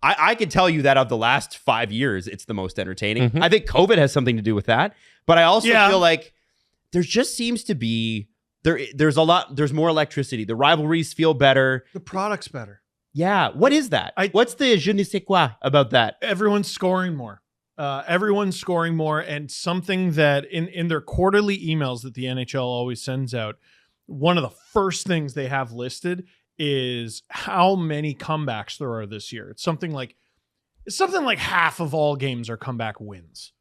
I could tell you that of the last 5 years, it's the most entertaining. Mhm. I think COVID has something to do with that. But I also feel like there just seems to be, there's more electricity. The rivalries feel better. The product's better. Yeah. What is that? What's the je ne sais quoi about that? Everyone's scoring more. And something that in their quarterly emails that the NHL always sends out, one of the first things they have listed is how many comebacks there are this year. It's something like half of all games are comeback wins.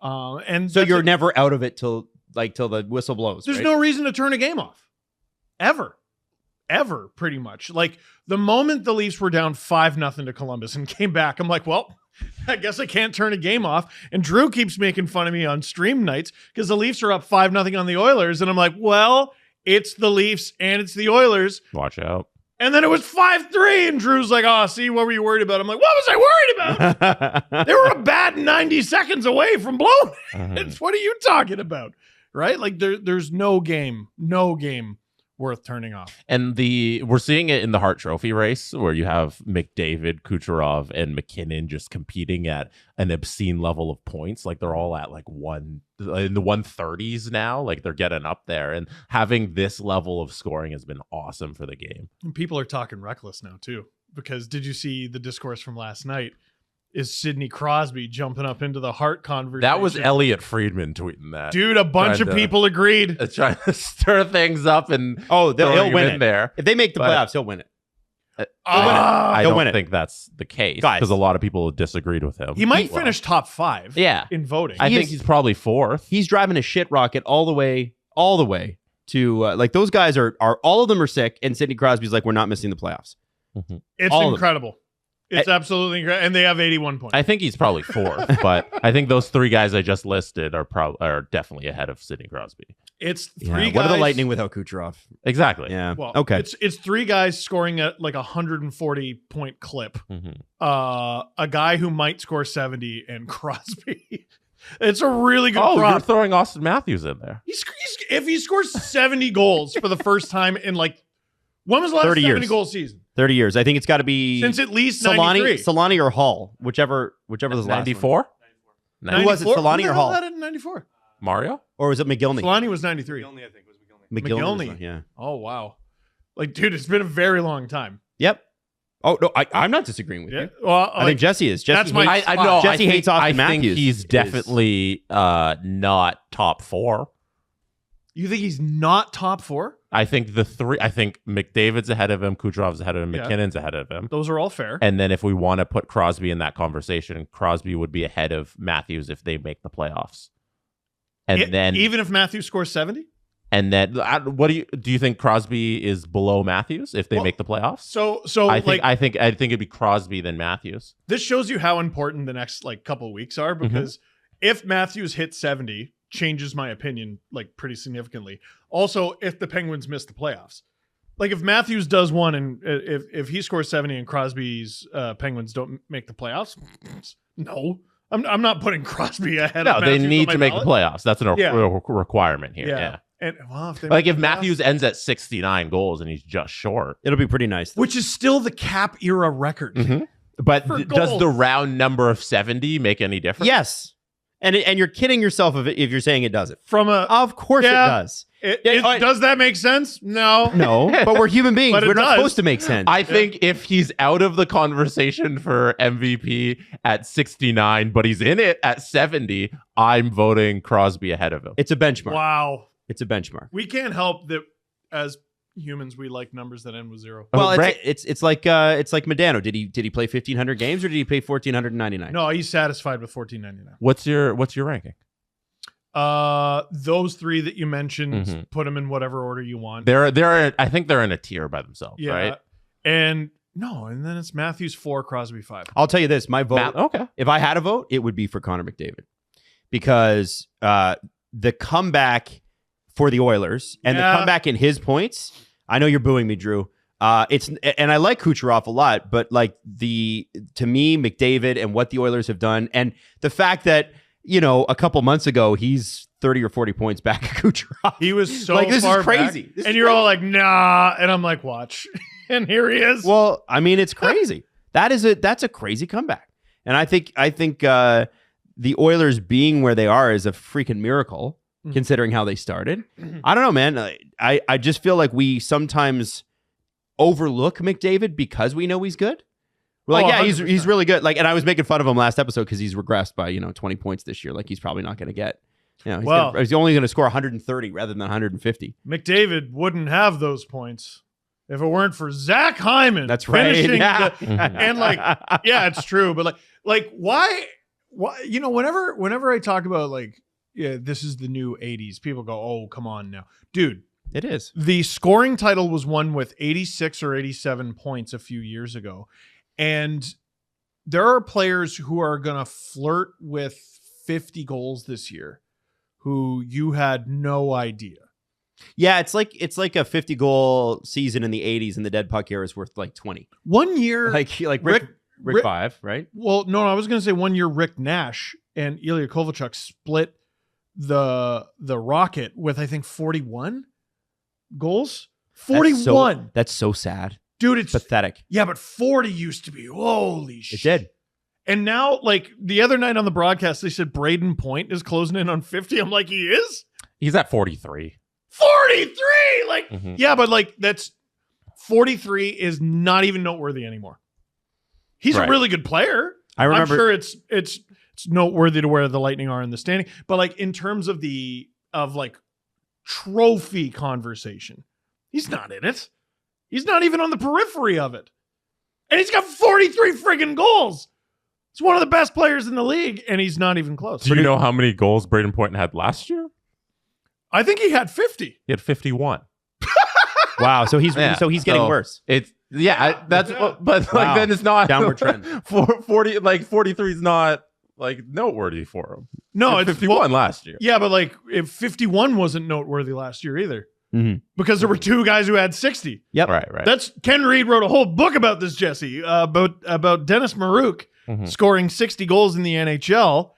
And so you're never out of it till the whistle blows. There's right? no reason to turn a game off. Ever, pretty much. Like the moment the Leafs were down 5-0 to Columbus and came back, I'm like, well, I guess I can't turn a game off. And Drew keeps making fun of me on stream nights because the Leafs are up 5-0 on the Oilers. And I'm like, well, it's the Leafs and it's the Oilers. Watch out. And then it was 5-3, and Drew's like, oh, see, what were you worried about? I'm like, what was I worried about? They were a bad 90 seconds away from blowing it. What are you talking about? Right? Like, there's no game worth turning off. And we're seeing it in the Hart Trophy race where you have McDavid, Kucherov, and McKinnon just competing at an obscene level of points. Like they're all at like in the 130s now. Like they're getting up there, and having this level of scoring has been awesome for the game. And people are talking reckless now too, because did you see the discourse from last night? Is Sidney Crosby jumping up into the Hart conversation? That was Elliot Friedman tweeting that. Dude, a bunch of people agreed. Trying to stir things up and he'll win it. There. If they make the playoffs, he'll win it. I don't think that's the case because a lot of people disagreed with him. He might finish top 5 in voting. I think he's probably 4th. He's driving a shit rocket all the way to like those guys are all of them are sick, and Sidney Crosby's like, we're not missing the playoffs. Mm-hmm. It's incredible. It's absolutely incredible. And they have 81 points. I think he's probably 4th, but I think those 3 guys I just listed are definitely ahead of Sidney Crosby. It's 3 guys. What are the Lightning without Kucherov? Exactly. Yeah. Well, okay. It's 3 guys scoring at like 140 point clip. Mm-hmm. A guy who might score 70 and Crosby. It's a really good prop. You're throwing throwing Austin Matthews in there. If he scores 70 goals for the first time in like, when was the last 70 goal season? 30 years. I think it's got to be since at least 93. Solani or Hall, whichever was the last 94. Who was it, Solani or Hall? Who in 94? Mario, or was it McGillney? Solani was 93. McGillney, I think was McGillney. Yeah. Oh wow. Like, dude, it's been a very long time. Yep. Oh no, I'm not disagreeing with you. Well, I think Jesse is. Jesse hates Austin Matthews. I think he's definitely not top 4. You think he's not top 4? I think I think McDavid's ahead of him, Kucherov's ahead of him, McKinnon's ahead of him. Those are all fair. And then if we want to put Crosby in that conversation, Crosby would be ahead of Matthews if they make the playoffs. And then even if Matthews scores 70? And then what do you think Crosby is below Matthews if they make the playoffs? So I think it'd be Crosby then Matthews. This shows you how important the next like couple weeks are, because if Matthews hits 70, changes my opinion like pretty significantly. Also, if the Penguins miss the playoffs, like if Matthews does one and if he scores 70 and Crosby's Penguins don't make the playoffs, no, I'm not putting Crosby ahead. No, of they Matthews need to make the playoffs. That's a requirement here. Yeah. And if Matthews ends at 69 goals and he's just short, it'll be pretty nice. Which is still the cap era record. Mm-hmm. But does the round number of 70 make any difference? Yes. And you're kidding yourself if you're saying it doesn't. Of course it does. Does that make sense? No. But we're human beings. We're not supposed to make sense. I think if he's out of the conversation for MVP at 69, but he's in it at 70, I'm voting Crosby ahead of him. It's a benchmark. Wow. It's a benchmark. We can't help that as humans we like numbers that end with 0. Well, it's like Modano. Did he play 1,500 games or did he play 1,499? No, he's satisfied with 1,499. What's your ranking? Those 3 that you mentioned, put them in whatever order you want. I think they're in a tier by themselves, right? And then it's Matthews 4, Crosby 5. I'll tell you this, my vote. If I had a vote, it would be for Connor McDavid, because the comeback for the Oilers and the comeback in his points. I know you're booing me, Drew. And I like Kucherov a lot, but like to me, McDavid and what the Oilers have done, and the fact that, a couple months ago, he's 30 or 40 points back at Kucherov. He was so like, this far is crazy. And you're all like, nah. And I'm like, watch. And here he is. Well, I mean, it's crazy. That's a crazy comeback. And I think the Oilers being where they are is a freaking miracle, considering how they started. I don't know, man. I just feel like we sometimes overlook McDavid because we know he's good. We're like, yeah, he's really good. Like, and I was making fun of him last episode because he's regressed by 20 points this year. Like, he's probably not going to get. He's only going to score 130 rather than 150. McDavid wouldn't have those points if it weren't for Zach Hyman. That's right. Yeah. And yeah, it's true. But like why? Whenever I talk about this is the new 80s, people go, oh, come on now. Dude, it is. The scoring title was won with 86 or 87 points a few years ago. And there are players who are going to flirt with 50 goals this year who you had no idea. Yeah, it's like a 50-goal season in the 80s and the dead puck era is worth like 20. 1 year. Like Rick 5, right? Well, no, I was going to say 1 year Rick Nash and Ilya Kovalchuk split the Rocket with, I think, 41 goals. 41. That's so sad. Dude, it's pathetic. Yeah, but 40 used to be, holy shit. It did. And now, the other night on the broadcast, they said Braden Point is closing in on 50. I'm like, he is? He's at 43. 43! Yeah, but that's 43 is not even noteworthy anymore. He's a really good player. I'm sure it's noteworthy to where the Lightning are in the standing. But in terms of trophy conversation, he's not in it. He's not even on the periphery of it. And he's got 43 friggin' goals. He's one of the best players in the league, and he's not even close. Do you know how many goals Braden Point had last year? I think he had 50. He had 51. Wow. So he's getting worse. But wow. Then it's not downward trend. 43 is not noteworthy for him. No, it's 51 last year. Yeah, but if 51 wasn't noteworthy last year either. Mm-hmm. Because there were two guys who had 60. Yep. Right. That's Ken Reed wrote a whole book about this, Jesse, about Dennis Maruk scoring 60 goals in the NHL.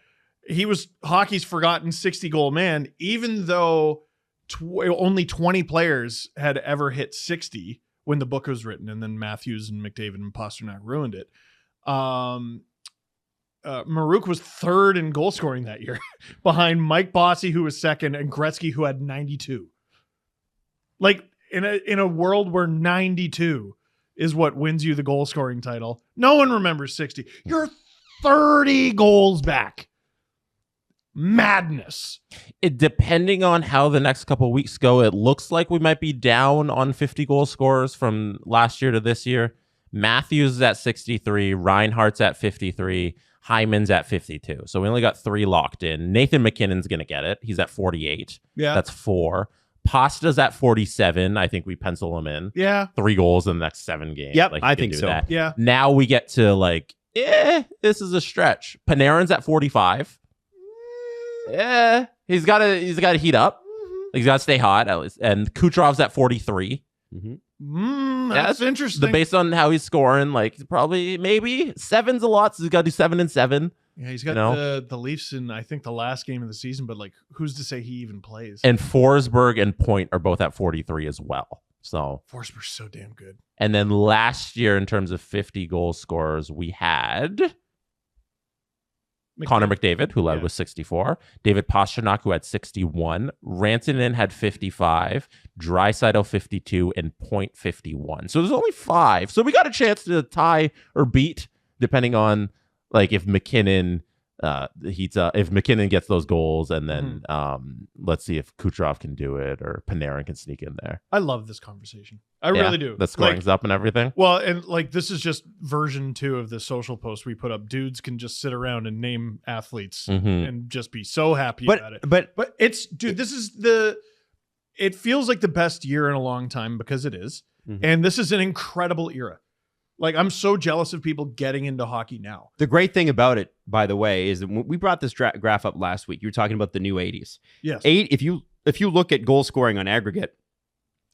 He was hockey's forgotten 60-goal man, even though only 20 players had ever hit 60 when the book was written, and then Matthews and McDavid and Pasternak ruined it. Maruk was third in goal scoring that year, behind Mike Bossy, who was second, and Gretzky, who had 92. In a world where 92 is what wins you the goal scoring title, no one remembers 60. You're 30 goals back. Madness. Depending on how the next couple of weeks go, it looks like we might be down on 50 goal scorers from last year to this year. Matthews is at 63, Reinhardt's at 53, Hyman's at 52. So we only got 3 locked in. Nathan McKinnon's going to get it. He's at 48. Yeah. That's 4. Pasta's at 47. I think we pencil him in. Yeah. 3 goals in the next 7 games. Yep, I think so. That. Yeah. Now we get to this is a stretch. Panarin's at 45. Yeah, he's got to heat up. He's got to stay hot at least. And Kucherov's at 43. That's interesting. Based on how he's scoring, probably maybe 7's a lot. So he's got to do 7 and 7. Yeah, he's got the Leafs in I think the last game of the season, but who's to say he even plays? And Forsberg and Point are both at 43 as well. So Forsberg's so damn good. And then last year, in terms of 50 goal scorers, we had Connor McDavid, who led with 64. David Pasternak, who had 61. Rantanen had 55. Draisaitl 52, and Point 51. So there's only 5. So we got a chance to tie or beat, depending on if McKinnon heats up, if McKinnon gets those goals, and then let's see if Kucherov can do it or Panarin can sneak in there. I love this conversation. I really do. The scoring's up and everything. Well, and this is just version 2 of the social post we put up. Dudes can just sit around and name athletes and just be so happy about it. But it's, dude, this is it feels like the best year in a long time because it is. And this is an incredible era. I'm so jealous of people getting into hockey now. The great thing about it, by the way, is that when we brought this graph up last week, you were talking about the new 80s. Yes. If you look at goal scoring on aggregate,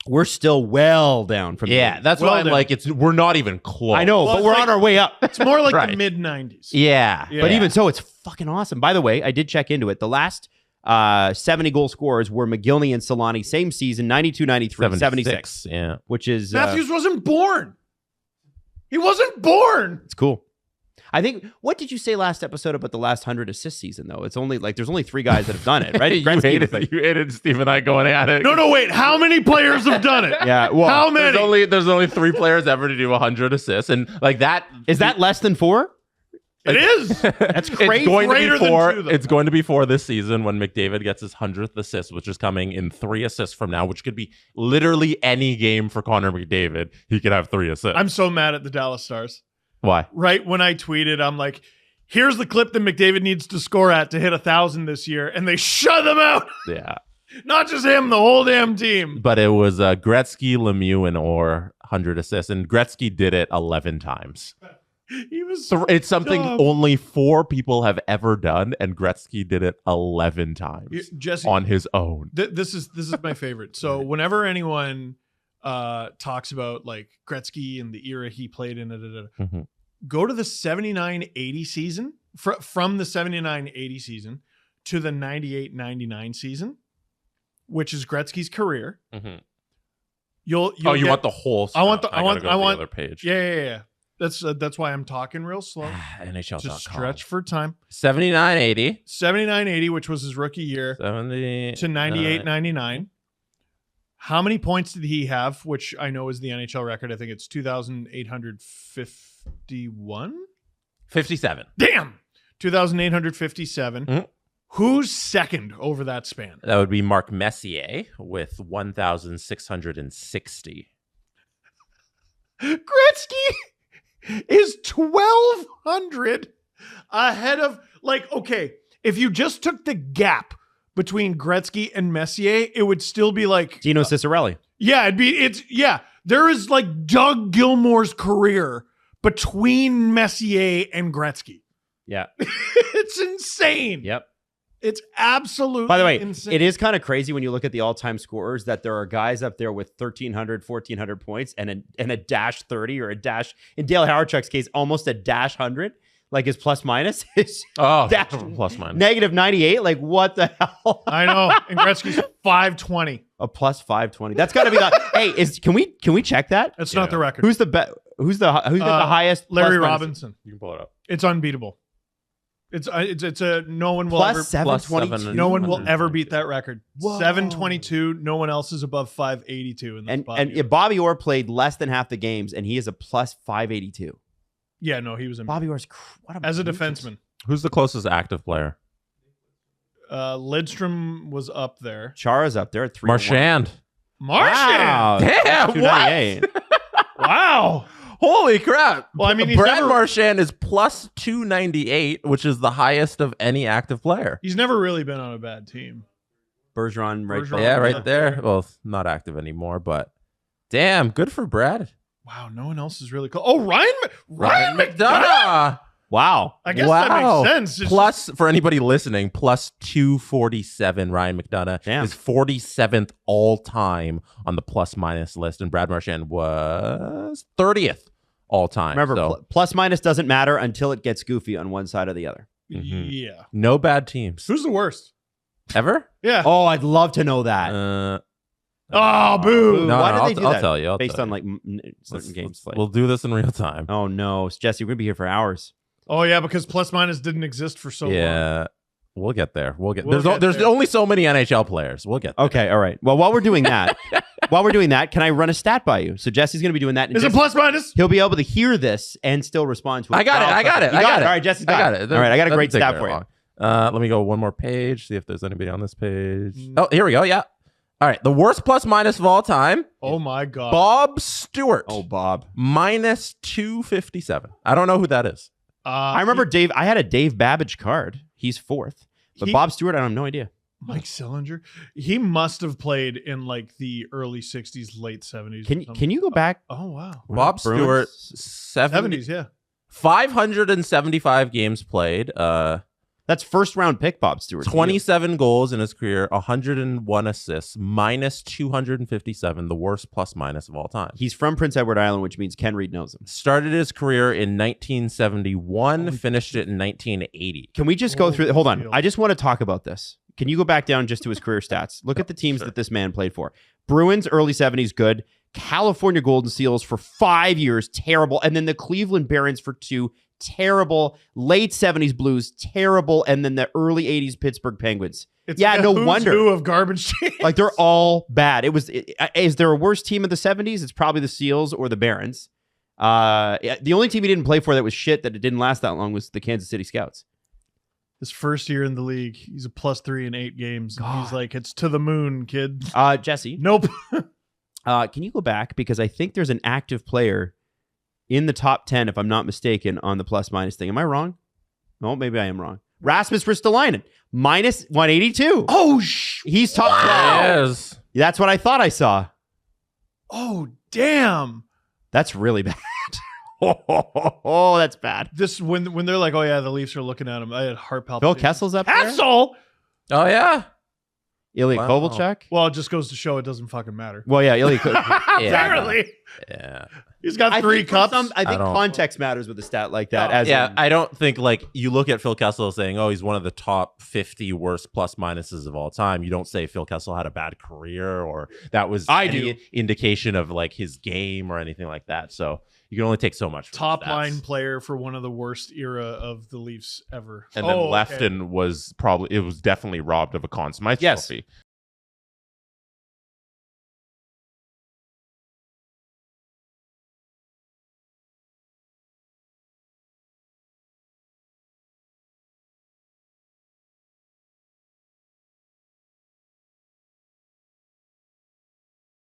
we're still well down from the 80s. That's why we're not even close. I know, but we're on our way up. It's more like the mid 90s. Yeah. But even so, it's fucking awesome. By the way, I did check into it. The last 70 goal scorers were McGillney and Solani, same season, 92, 93, 76. Yeah. Which is Matthews wasn't born. He wasn't born. It's cool. I think, what did you say last episode about the last 100 assist season, though? It's only like, there's only 3 guys that have done it, right? you hated Steve and I going at it. No, wait. How many players have done it? Yeah. Well, How many? There's only 3 players ever to do 100 assists. And like that. Is that less than 4? It is. That's crazy. It's going to Greater be than 4. 2, though. It's going to be 4 this season when McDavid gets his 100th assist, which is coming in 3 assists from now, which could be literally any game for Connor McDavid. He could have 3 assists. I'm so mad at the Dallas Stars. Why? Right when I tweeted, I'm like, here's the clip that McDavid needs to score at to hit 1,000 this year, and they shut them out. Yeah. Not just him, the whole damn team. But it was Gretzky, Lemieux, and Orr 100 assists, and Gretzky did it 11 times. He was. It's something dumb. only 4 people have ever done, and Gretzky did it 11 times Jesse, on his own. this is my favorite. So whenever anyone talks about like Gretzky and the era he played in, Mhm. go to the 79-80 season, from the 79-80 season to the 98-99 season, which is Gretzky's career. Mhm. You'll You get- want the whole stuff. I want the other page. Yeah. That's why I'm talking real slow. NHL.com. To stretch for time. 79-80. 79-80, which was his rookie year, 70 to 98-99. How many points did he have? Which I know is the NHL record. I think it's 2,851. 57. Damn, 2,857. Mhm. Who's second over that span? That would be Mark Messier with 1,660. Gretzky is 1,200 ahead of, like, okay, if you just took the gap between Gretzky and Messier, it would still be like Dino Ciccarelli. Yeah, there is like Doug Gilmour's career between Messier and Gretzky. Yeah. It's insane. Yep. It's absolutely By the way, insane. it is kind of crazy when you look at the all-time scorers that there are guys up there with 1,300, 1,400 points and a dash 30 or a dash, in Dale Howardchuk's case, almost a dash 100, like his plus minus is Oh, dash plus minus. negative 98. Like, what the hell? I know. And Gretzky's 520. A plus 520. That's got to be the hey. Can we check that? That's not the record. Who's the who's the highest? Larry plus minus? Robinson. You can pull it up. It's unbeatable. It's a no one will Plus ever 722. no one will ever beat that record. Whoa. 722. No one else is above 582 in this And Bobby Orr played less than half the games, and he is a plus 582. yeah, no, he was Bobby Orr's as a defenseman. Who's the closest active player? Lidstrom was up there. Chara's up there at 3. Marchand. Wow. Damn, 298. Wow. Holy crap. Well, I mean, he's Brad never- Marchand is plus 298, which is the highest of any active player. He's never really been on a bad team. Bergeron, right? Bergeron. Yeah, yeah. right there. Well, not active anymore, but damn, good for Brad. Wow, no one else is really cool. Oh, Ryan McDonough. McDonough. Wow. I guess that makes sense. It's Plus, for anybody listening, plus 247. Ryan McDonough Damn. is 47th all time on the plus minus list, and Brad Marchand was 30th all time. Remember, so, plus minus doesn't matter until it gets goofy on one side or the other. Mhm. Yeah. no bad teams Who's the worst? ever. Yeah. Oh, I'd love to know that. Oh, boo. No, Why did I'll, they do I'll that? tell you. I'll Based tell on you. like certain games played. We'll do this in real time. Oh no, Jesse, we're gonna be here for hours. Oh, yeah, because plus minus didn't exist for so long. Yeah, we'll get there. We'll There's get there's there. only so many NHL players. We'll get there. Okay, all right. Well, while we're doing that, can I run a stat by you? So Jesse's gonna be doing that. And Is it Jesse- plus minus? He'll be able to hear this and still respond to it. I got it. Oh, I got it. you I got it. All right, Jesse's I got it. All right, I got a Doesn't great take stat very for you. long. Let me go one more page. See if there's anybody on this page. Oh, here we go. Yeah. All right. The worst plus minus of all time. Oh, my God. Bob Stewart. Oh, Bob. Minus 257. I don't know who that is. I remember Dave. I had a Dave Babbage card. He's 4th. But Bob Stewart, I have no idea. Mike Sillinger. He must have played in like the early 60s, late 70s. Can you go back? Oh, wow. Bob Stewart, 70s, yeah. 575 games played. That's first round pick, Bob Stewart. 27 goals in his career, 101 assists, minus 257, the worst plus minus of all time. He's from Prince Edward Island, which means Ken Reed knows him. Started his career in 1971, finished it in 1980. Can we just go through? Hold on. Field. I just want to talk about this. Can you go back down just to his career stats? Look at the teams that this man played for. Bruins, early 70s, good. California Golden Seals for 5 years, terrible. And then the Cleveland Barons for 2, terrible. Late 70s Blues, terrible. And then the early 80s Pittsburgh Penguins. It's yeah, like a no who's wonder. who of garbage teams. Like, they're all bad. Is there a worse team of the 70s? It's probably the Seals or the Barons. The only team he didn't play for that was shit that it didn't last that long was the Kansas City Scouts. His first year in the league, he's a +3 in 8 games. God. He's like, it's to the moon, kid. Jesse, Nope. can you go back? Because I think there's an active player in the top 10, if I'm not mistaken, on the plus-minus thing. Am I wrong? No, maybe I am wrong. Rasmus Ristolainen, minus 182. Oh, He's top 12. Yes. That's what I thought I saw. Oh, damn. That's really bad. Oh, that's bad. This when they're like, oh yeah, the Leafs are looking at him. I had heart Phil palpitations. Kessel's up there. Kessel. Oh yeah. Ilya Wow. Kovalchuk. Well, it just goes to show it doesn't fucking matter. Well, yeah, Ilya Kovalchuk. Apparently, Yeah. he's got 3 cups. I think don't- context matters with a stat like that. Oh, as Yeah, in- I don't think like you look at Phil Kessel saying, "Oh, he's one of the top 50 worst plus minuses of all time." You don't say Phil Kessel had a bad career or that was I any do. indication of like his game or anything like that. So you can only take so much. From Top stats. line player for one of the worst era of the Leafs ever. And then Oh, Lefton okay. was definitely robbed of a Conn Smythe Yes. trophy.